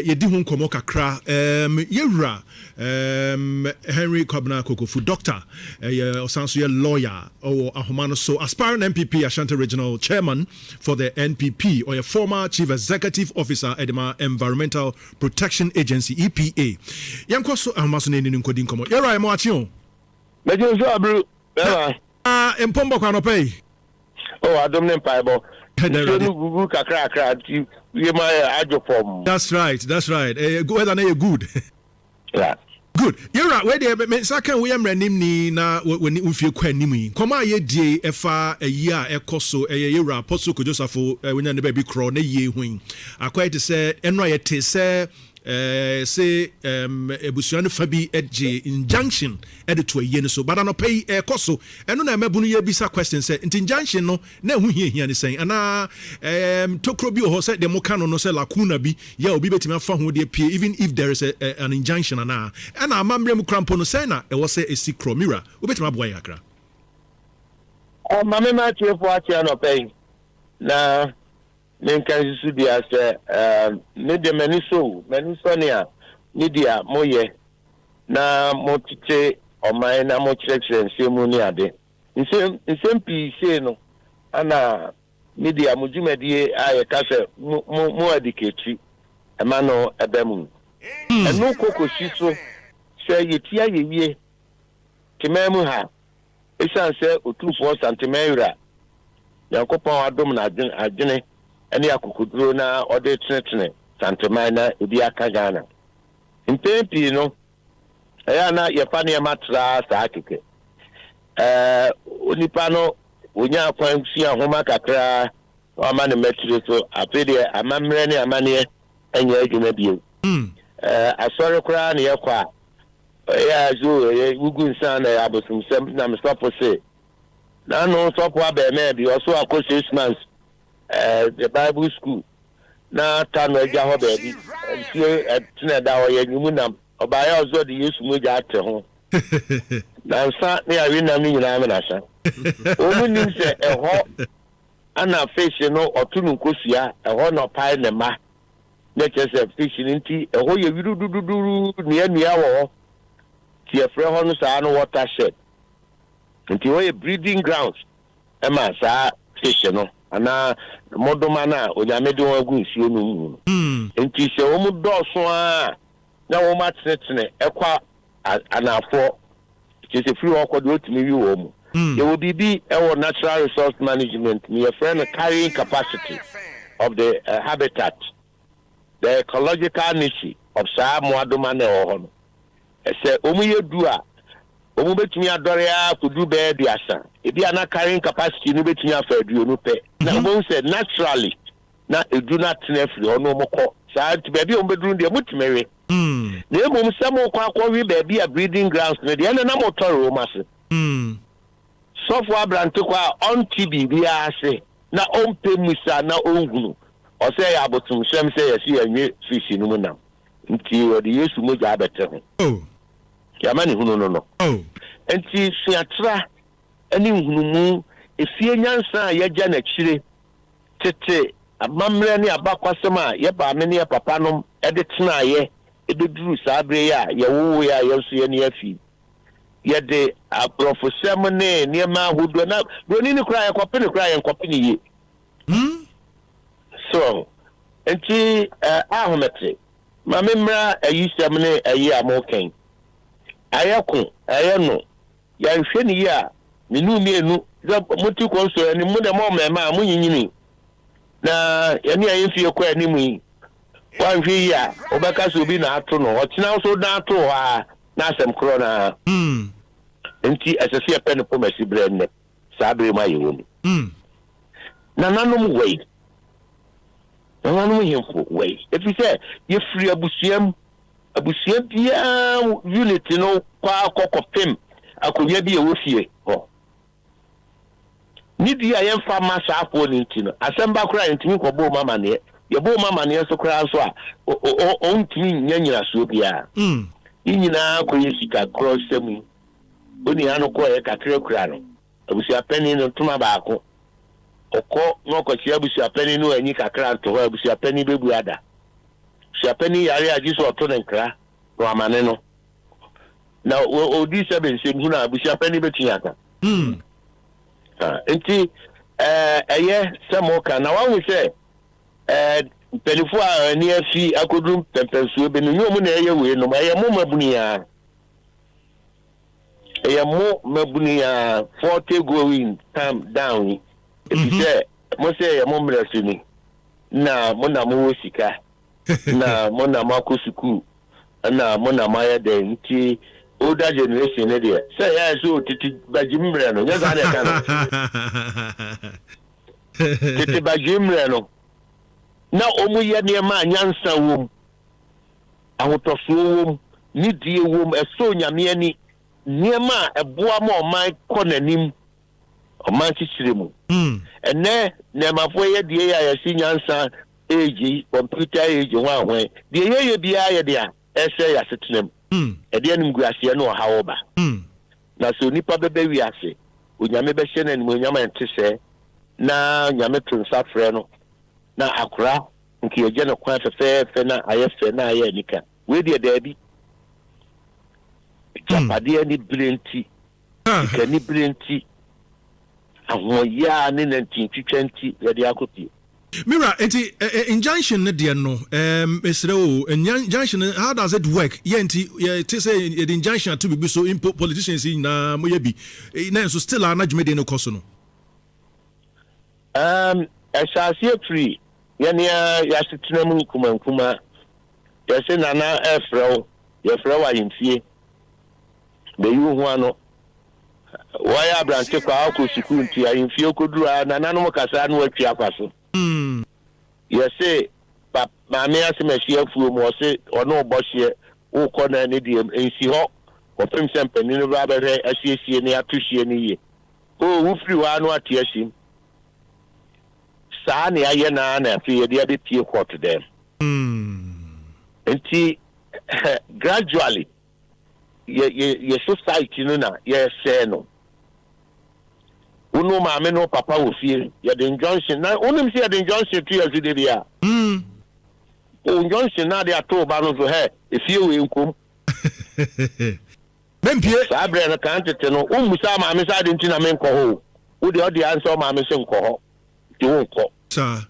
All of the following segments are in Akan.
yedi hu nkomo kakra yewura Henry Kobna Kokofu doctor osanso ye lawyer or ahomano so aspiring NPP Ashanti Regional Chairman for the NPP or a former Chief Executive Officer Edema Environmental Protection Agency EPA yanko so ahomano ne ni nkodi nkomo yera mo achi Mejo so abru empombo kwa no pay adom ne mpaibo you gugu kakra you my ajo form. That's right go ahead and good. Yeah. Good. You're right. Where the second we am renim ni na when we feel kwa nimu. Koma ye die efa a year ekoso yera apostle Joseph when the baby crow na ye hu. Akwa te say enra ye te say say ebusuano fabi edge injunction to a yen so but no pay ekoso eno na mabunu ye bisa question say injunction no na hu hia ni say ana tokro bi ho say dem ka no say lacuna bi ya obi betimi afa ho de pie even if there is an injunction ana amamre mu krampo no say na e wo say esikro Nhyira obetimi aboy akra mame ma tie fo atia no pay na menkan su dia se me de maniso nia media moye na motite omai na mo chekse nsemu ni ade nsem pi se no ana media mujumedie aye ka se mo adiketi ema no ebemu enu kokoshi so se yetia yewie timemu ha esan se otufo santimeira yakopon adom na adwene ene akukuduro na ode tenetene santemai na ebi aka Ghana mpempi no eya na yefa ne matra saa keke onipa no onya akwan fia homa kakra ama ne metri so apede amamre ne amane enya adwuma bio asore kra ne yakwa ya zo gugu nsan na abosumsem na mstopo se na no stopo abeme bi oso akọ 6 months the Bible school na tano eja ho baby tie tena da wo ye nyimu nam obaya ozo de Yesu moja ate ho na nsa ne awi nam ni nyina me na sha omu nim se eho ana fish no otunu nkosia eho no pai ne ma ne chese fish nti eho ye wirudududu nia wo tie fre ho no sa no watershed nti wo ye breeding grounds ema sa fish no ana modoma na onyamede won agu nsuo no mu enti se wo mu doso a na wo matene ekwa anafo se free wo kwado otimi wi wo mu ye wo bibi e wo natural resource management ni friend carrying capacity of the habitat the ecological niche of sa modoma na wo ho no se omu yedu a omu betumi adore a kudu be biasa ebi ana carrying capacity no betumi afa aduonu pe na omu say naturally na edu na tenefri ono moko sa baby omu beduru de mutimere na emu samo kwa wi baby a breeding grounds na de na motor o mase software brand kwa on tv bi ase na ompe musa na ongunu o say ya botum shem say yesi anwe fish no mu nam nti odi Yesu moja abete ho yamani hunu no enti siatra ani hunumu efie nyansa yaja na chire tete amamre ne abakwasem a ye ba me ne papa no ede tena ye ededuru sabre ya ye wo ya yeso ye ne afi ye de aprofosem ne ma hudo na broni ne kra ye kopene kra ye kopene ye so enti ahometre ma memra ayisem ne ayi amoken ayako ayeno ya nhwe ni ya minu mienu muti konso ni mu de mo mema munyinyini na yani ayefie kwa ni mu wa nhwe ya obeka so bi na ato no otina so na ato ha na asem kro na enti asese pen po masi brenne sabre ma yewo na nanom wei na nanom hemfo wei if you say you free abusuam bia unit no kwa kokopem akonya bi ewofie ho ni dia ye mfa masa afo ni ntino asemba kura ntimi ko bo mama ne ye bo mama ne so kura so a o ntimi nyanyira so bia nyina ko yesika cross semu oni anu ko ye kakre kura no abusia peni no tuma baako okọ no ko chia abusia peni no anyi kakra nto ho abusia peni bebu ada Shapeni area just or to nkra no amane now odi 7 sem huna bu Shapeni betiaka enti eye samoka na wan we say pelifo a ni afi akodum pempensuo be no nyomu na eye we no eye mo mabunia eye mo mabunia 40 going time down if you say mo say eye mo mrasini na mo na mo sika na mo na makosuku na mo na maya de nti older generation ne there say ya so titi bajimre no nya za na ka titi bajimre no na omu ye ne ma nyansa wom ahotoso wom ni die wom eso nyame ani niema eboa ma oman konanim oman chichire mu ene ne mafo ye die ya yesi nyansa age computer age ho ahwen die ye bia ye dia ese ya setenem ede anim guase no ha oba na so nipa bebe wi ase onyame be hye na nim onyame ntese na nyame tunsa frɛ no na akura nke ye gye no kwa fefe na ayefe na aye nika we de dabi japade ani blenti kani blenti ahoya ne 1920 ye de akopie Mira, injunction ne de no esreo injunction how does it work yenti to say the injunction to be so politicians na moye bi na so still na dwumede no koso no asase free ya sitena mu kuma ya se nana efreo ya freo ayimfie be yu ho ano waya branche kwa ko sukuu nti ayimfie koduru nana no kasa no atwa akwaso ya se maame asemashi afuo mu se ono obohye ukọ na ne die ensi ho kopem sempani no ba bere asiesie ne atohye ne ye o wufri wa no atiahyim saa ne aye na afi ye de pie court dem enti gradually ye society no na ye say no unu maame no papa wo fie ye de injunction na unum se ye de injunction to ye de bia injunction na de ato ba no so he efie we nkom bempie sa bre na kan tete no umusa maame sa de ntina me nko ho wo de odi answer maame se nko ho ti wo nko sa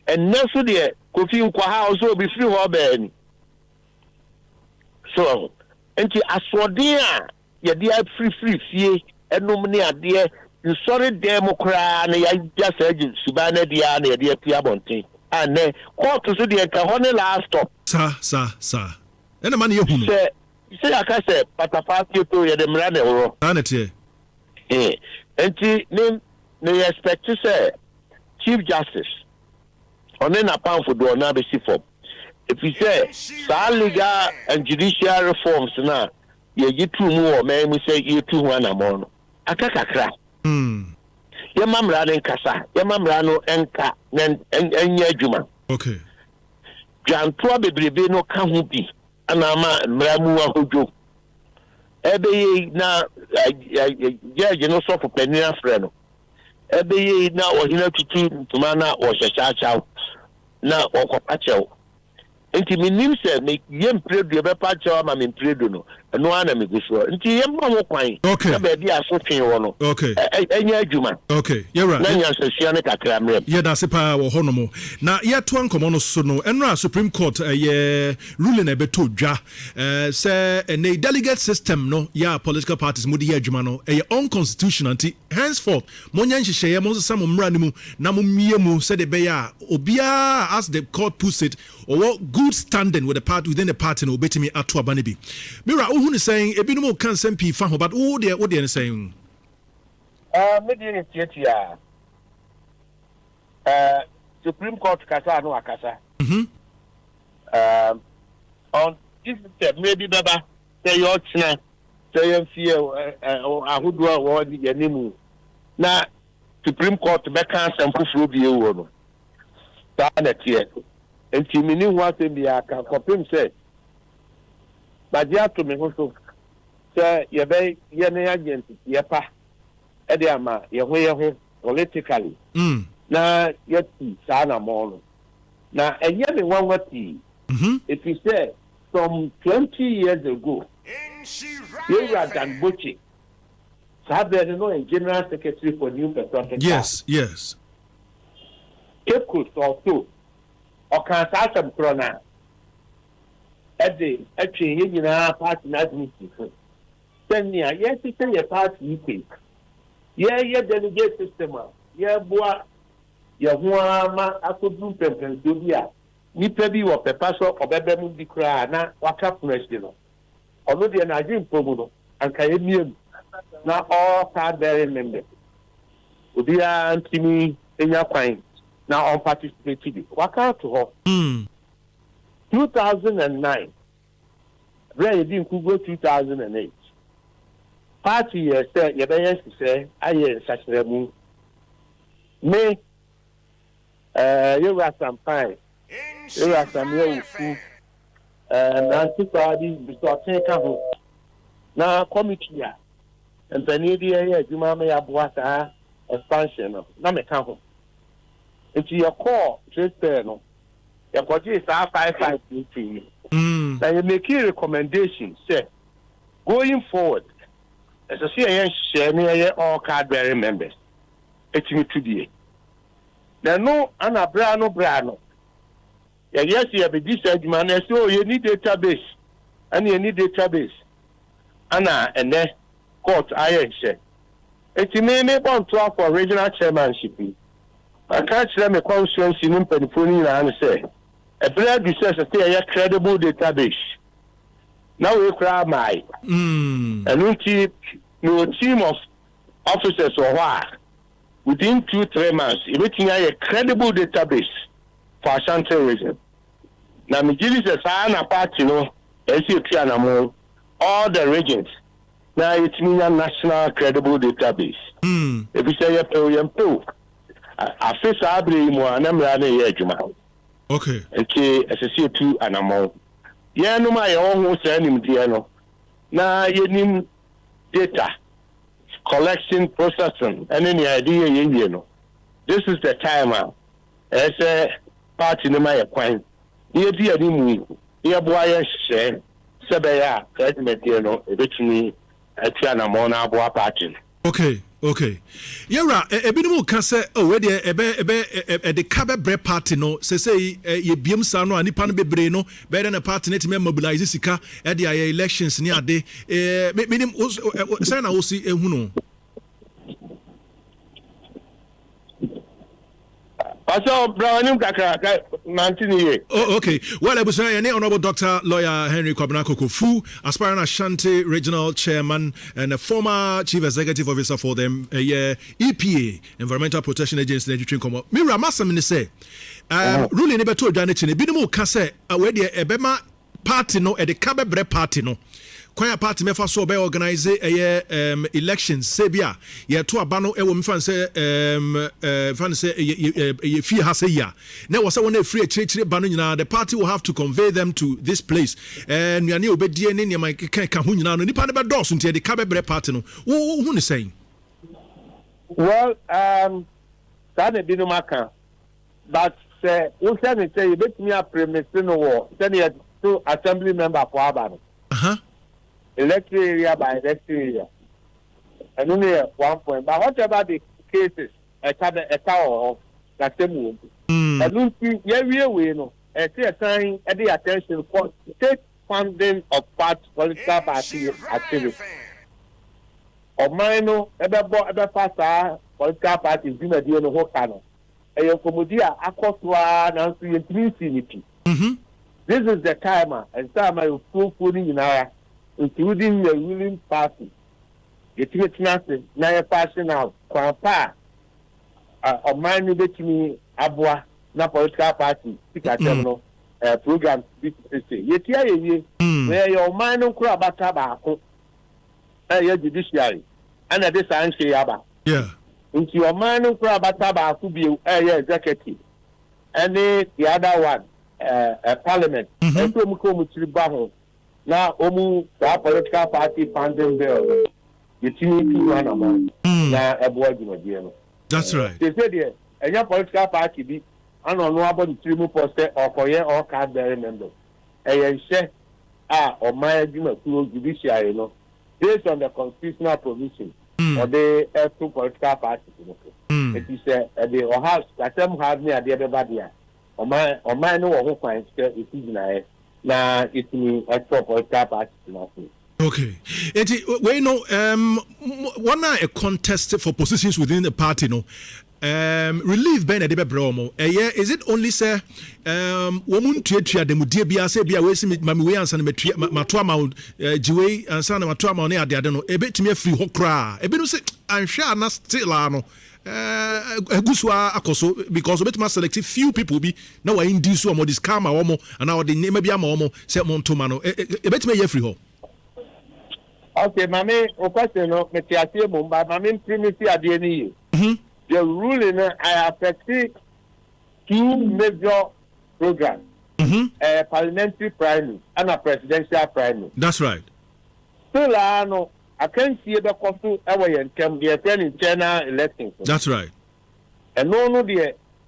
ennesu de kofi nko ha so obi free ho ba ni so enti asode a ye de free fie enum ne ade sorry democrat na ya just agent subana dia na ye pia bonten ane court so de ka ho ne last stop sa ena ma ne ye hunu se aka se patapati to ye de mra ne woro anete enti ne expect say chief justice one na pound do na be si form if you say sa legal and judicial reforms na ye gitu mu o me mu say ye tu ho na mo no aka kakra ye mamra ne nkasa ye mamra no enka enya adwuma okay jantoa bebrebe no ka ho bi ana ma mra mu ahodwo ebe ye na je no so for penina frɛ no ebe ye na ohina tutu ntuma na o hyehyachaw na okɔpa kyɛw enti minim sɛ me yem predu be pa kyɛw ma me predu no no ana me guso nti yem ma wo kwan na ba bia so twen wo no okay enya adwuma okay yera na nya sɛsia ne kakra mrem ye da se pa wo honomo na ye to ankomo no so no enra supreme court ye ruling e beto dwa say a delegate system no ya political parties mudi ye adwuma no e unconstitutional anti henceforth monya nhyehyɛ mo sesa mo mra ne mu na mo mie mu se de be ya obia as the court puts it or good standing with the party within the party no betimi ato abane bi mira who is saying ebinumo kan sempi fa ho but who dey saying me dey tiatia Supreme Court kasa no akasa on this maybe baba say your china say your fear ahodo wo di yanimu na Supreme Court be kan semfufuro bi ewo no ta na tie enti mini ho asem bia ka kopim say badia to me ho so say ye be ye ne agent ye pa e de ama ye ho politically na ye ti sa na mo no na enye me wanwati If you say from 20 years ago, Nhyira than Bochi, Sabe no in General Secretary for New Petroleum. Yes, yes. Cape Coast also, or can start some corona. At the actually, you know, party administration. Then, yes, it's a party you take. Yeah, delegate system. Yeah, boy, Yahuama, I could do Pennsylvania. Nipa bi wo pepa so obebem di kra na waka president no ono de na agin promo anka emiem na all card bearing members obi antimi enya kwan na on participate bi waka to ho 2009 re di nkugo 2008 party say ye be yes say aye sachremu me you were some fine. You are some young food, and antiquarities before take a home. Now, committee, and Penedia, you may have what expansion of Namekaho. It's your core, just no. Your body is our 5 meeting. Now, you make a recommendation, say, going forward, as a CIN share near all card bearing members. It's me today. There no Anna Brano. Yes, you have a decent man, so you need database, and you need database. Anna and then court iron share. It's may on 12 for regional chairmanship. I can't let me constituency in Pennsylvania and say, a blood research a credible database. Now we cry my and we keep no team of officers or what within 2-3 months, everything a credible database. For Ashanti region. Now, Mijili says, I am a party, no, all the regions. Now, it's me a national credible database. If you say, I face Abri more, and I'm running here, Juma. Okay. Okay, as I see two and a more. Yeah, no, my own was sending Diano. Now, you need data, collection, processing, and any idea, you know. This is the time out. As a party no my acquaint. Here be a new here boy share Sabaya, no, eventually a Tiana Mona Boa party. Okay. Yara, a bit can say, oh, where the Cabe Bread Party, no, say, ye beam sano and Nipan Bebreno, better than a party net mobilize Sika at the elections near day. Meaning, Sana will see a huno. Also, Brown Kaka, 19 years. Oh, okay. Well, I was saying, Honorable Dr. Lawyer Henry Kwabena Fu, aspiring Ashanti Regional Chairman and a former Chief Executive Officer for them, EPA, Environmental Protection Agency, Education Commo. Mira Massamini say, ruling never told Janet, Binimu Kase, where the Ebema party no, at the Cababre party no. Kwaya party me fa so be organize elections sebia ye to abano e wo me fan say fan say ye fie ha say ya na wo say won e free chire bano nyina the party will have to convey them to this place and you obedie ne ne ka ho nyina no nipa ne be dose ntia de ka bebre party no wo hu ne saying well that be no maka but say wo say me say you bet me a premise no wo say you to assembly member for abano electoral area by electoral area. And only 1 point. But whatever the cases, a tower that same and don't see we know. A time at the attention for state funding of political party activity. Or minor, ever faster political parties in a deal of Hokano. A Yokomodia, Akoswa, and Trinity. This is the timer, and time I will full putting in our including the ruling party. It is nothing. Now you're passing out. Kwampa, or mine with me, Abwa, na political party, Pikachu, program, yet here, where your mind on Krabata, your judiciary, and at this answer, Yaba. Yeah. Into your mind on Krabata to be a executive, and the other one, parliament, and to Mukomu Baho. Now, that political party funding bill, you need to run among now a boy. That's right. They said, and your political party be and on no about the 3 post or for year or card bearer member. A share or my agreement to judiciary, based on the constitutional provision or the two political parties. It is the or house that some have near the other body. Or my no who finds it is now it's me a political party. Okay. We know one a contest for positions within the party no. Relief Ben Edebe Bromo. Is it only say woman to the Mudia Bia say Bia Wesi Mami and Matwama Jiwe and Sana Matwama near the Adeno, a bit to me free hokra. A bit say I'm sure not still ano. Guswa akoso because bit must select few people be now in this one this karma omo and now the name be omo say montomano. A bit me free ho. Okay, Mammy, o question no Metiatia Mumba, Mammy Primicy at the end. The ruling I affect 2 major programs, a parliamentary primary and a presidential primary. That's right. Still, I can't see the cost away and can be attending internal elections. That's right. And no,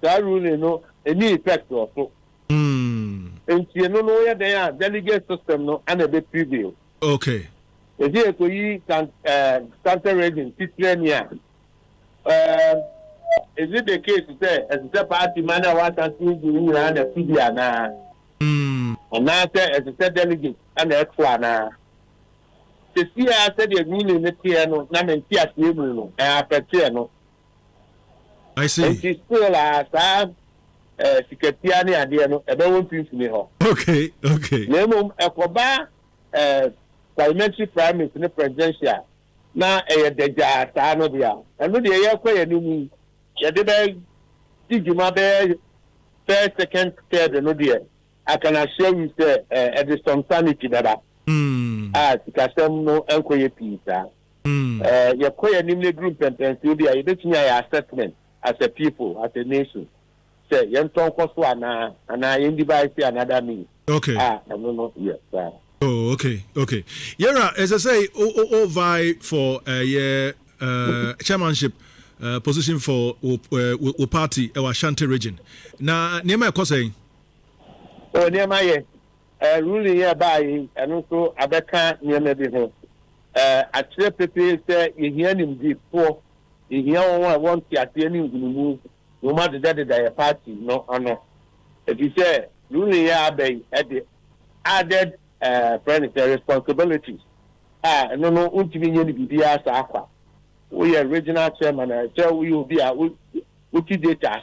that ruling no any effect or so. And you know where they are delegate system no and a bit preview. Okay. The here to you can started reading Titrania. Is it the case to say as the party man what and see you and the PDA na and now as the delegate and the extra na the see I said the ruling the piano na men tia no no I see. And she still as secretary and the no e be won pin me ho. Okay. Nemo ekoba parliamentary primary in the presidential na deja ta no dia eno de ye kwa ye ni ye de be diguma be first second third no dia I can assure you say there is some sanity dada tikasem no enko ye pizza ye kwa ye ni group penpensi dia ye betumi ya assessment as a people as a nation say ye nton koso ana ye device another means. Okay. No yes sir. Oh, okay. Nhyira, as I say, vie for chairmanship position for party our Ashanti region. Now, Nhyira, what saying? Oh, Nhyira, ruling here by and also Abeka Nhyira be home. Actually, people say you hear him before you hear one to attend him no matter that the party no. If you say ruling here by added responsibilities. No, ultimately, be as aqua. We are regional chairman. I tell we will be a data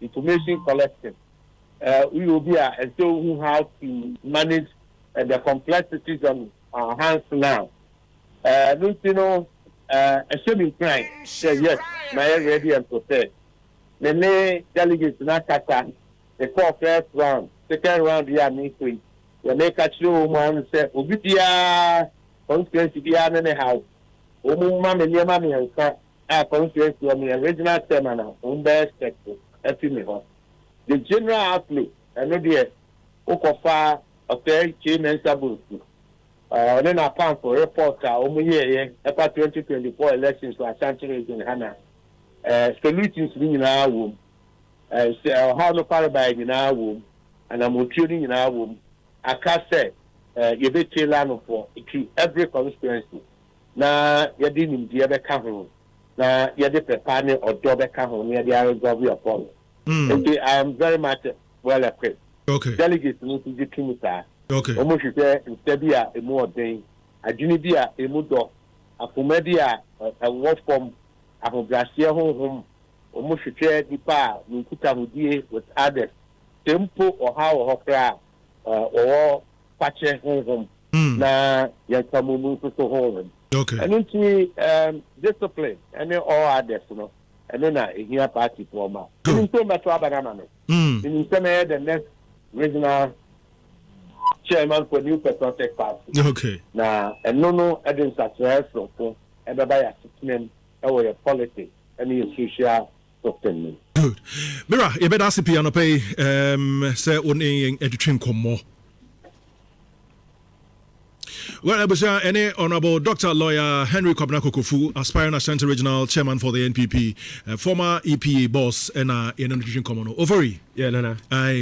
information collecting. We will be and so who how to manage the complexities on our hands now. Don't you know? Assuming crime. Say yes, my ready and prepared. The delegates not kata. The first round, second round, we are meeting. We make a show man say Obidia constituency be an house. Mamma near mammy and constituency on the original terminal on best sector. The general outlook and no dear Okofa of the chain and Sabusi. Then I found for reporter year after 2024 elections to Ashanti region Hannah. Solutions in our womb. How no paradigm in our womb and I'm tuning in our womb. I can't say you be tailored for every constituency. Now you're dealing with the other council. Now you're the preparing or job council near the area of your phone. Okay, I am very much well equipped. Okay. Delegates need to get to that. Okay. Almost you say instead be a more day. A junibia, a mudo, a fumedia, a work from a Brasia home. Almost you share the power, you put a with others. Tempo or how or cry. Or patch home na yankamu to home. Okay. And into discipline and all others, and then here party former. In so much banana. In some the next regional chairman for New Patriotic Party. Okay. Now and no evidence as well so and by assessment our politics and social sustainment. Good. Mira, you better ask piano pay say only education come more. Well, I was any Honorable Dr. Lawyer Henry Kwabena Kokofu, aspiring Ashanti Regional Chairman for the NPP, former EPA boss, and in nutrition commoner. Ovary. Yeah, Nana.